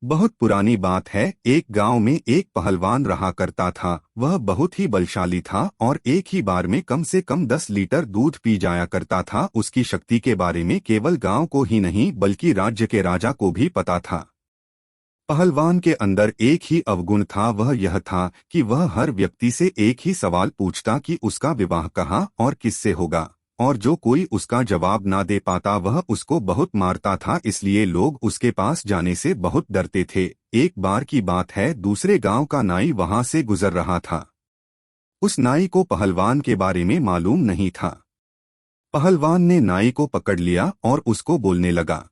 बहुत पुरानी बात है। एक गांव में एक पहलवान रहा करता था। वह बहुत ही बलशाली था और एक ही बार में कम से कम 10 लीटर दूध पी जाया करता था। उसकी शक्ति के बारे में केवल गांव को ही नहीं बल्कि राज्य के राजा को भी पता था। पहलवान के अंदर एक ही अवगुण था, वह यह था कि वह हर व्यक्ति से एक ही सवाल पूछता कि उसका विवाह कहाँ और किससे होगा, और जो कोई उसका जवाब ना दे पाता वह उसको बहुत मारता था। इसलिए लोग उसके पास जाने से बहुत डरते थे। एक बार की बात है, दूसरे गांव का नाई वहां से गुजर रहा था। उस नाई को पहलवान के बारे में मालूम नहीं था। पहलवान ने नाई को पकड़ लिया और उसको बोलने लगा,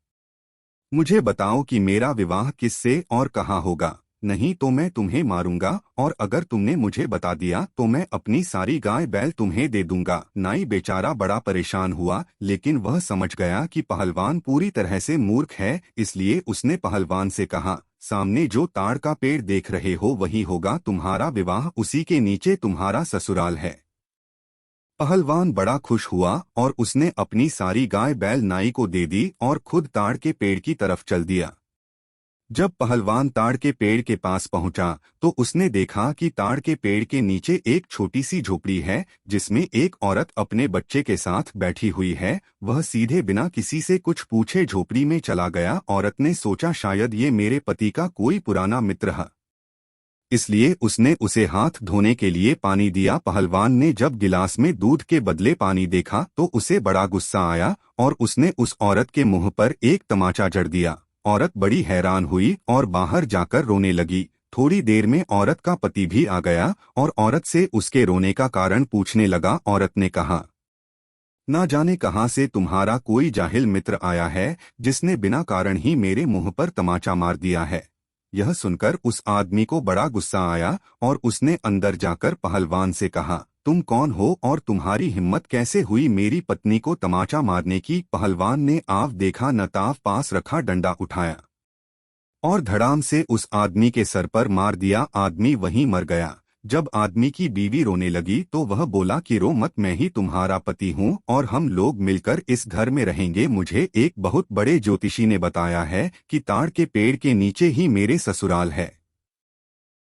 मुझे बताओ कि मेरा विवाह किससे और कहाँ होगा, नहीं तो मैं तुम्हें मारूंगा, और अगर तुमने मुझे बता दिया तो मैं अपनी सारी गाय बैल तुम्हें दे दूंगा। नाई बेचारा बड़ा परेशान हुआ, लेकिन वह समझ गया कि पहलवान पूरी तरह से मूर्ख है। इसलिए उसने पहलवान से कहा, सामने जो ताड़ का पेड़ देख रहे हो वही होगा तुम्हारा विवाह, उसी के नीचे तुम्हारा ससुराल है। पहलवान बड़ा खुश हुआ और उसने अपनी सारी गाय बैल नाई को दे दी और खुद ताड़ के पेड़ की तरफ चल दिया। जब पहलवान ताड़ के पेड़ के पास पहुंचा तो उसने देखा कि ताड़ के पेड़ के नीचे एक छोटी सी झोपड़ी है, जिसमें एक औरत अपने बच्चे के साथ बैठी हुई है। वह सीधे बिना किसी से कुछ पूछे झोपड़ी में चला गया। औरत ने सोचा, शायद ये मेरे पति का कोई पुराना मित्र है, इसलिए उसने उसे हाथ धोने के लिए पानी दिया। पहलवान ने जब गिलास में दूध के बदले पानी देखा तो उसे बड़ा गुस्सा आया और उसने उस औरत के मुंह पर एक तमाचा जड़ दिया। औरत बड़ी हैरान हुई और बाहर जाकर रोने लगी। थोड़ी देर में औरत का पति भी आ गया और औरत से उसके रोने का कारण पूछने लगा। औरत ने कहा, ना जाने कहां से तुम्हारा कोई जाहिल मित्र आया है, जिसने बिना कारण ही मेरे मुंह पर तमाचा मार दिया है। यह सुनकर उस आदमी को बड़ा गुस्सा आया और उसने अंदर जाकर पहलवान से कहा, तुम कौन हो और तुम्हारी हिम्मत कैसे हुई मेरी पत्नी को तमाचा मारने की। पहलवान ने आव देखा न ताव, पास रखा डंडा उठाया और धड़ाम से उस आदमी के सर पर मार दिया। आदमी वहीं मर गया। जब आदमी की बीवी रोने लगी तो वह बोला कि रो मत, मैं ही तुम्हारा पति हूँ और हम लोग मिलकर इस घर में रहेंगे। मुझे एक बहुत बड़े ज्योतिषी ने बताया है कि ताड़ के पेड़ के नीचे ही मेरे ससुराल है।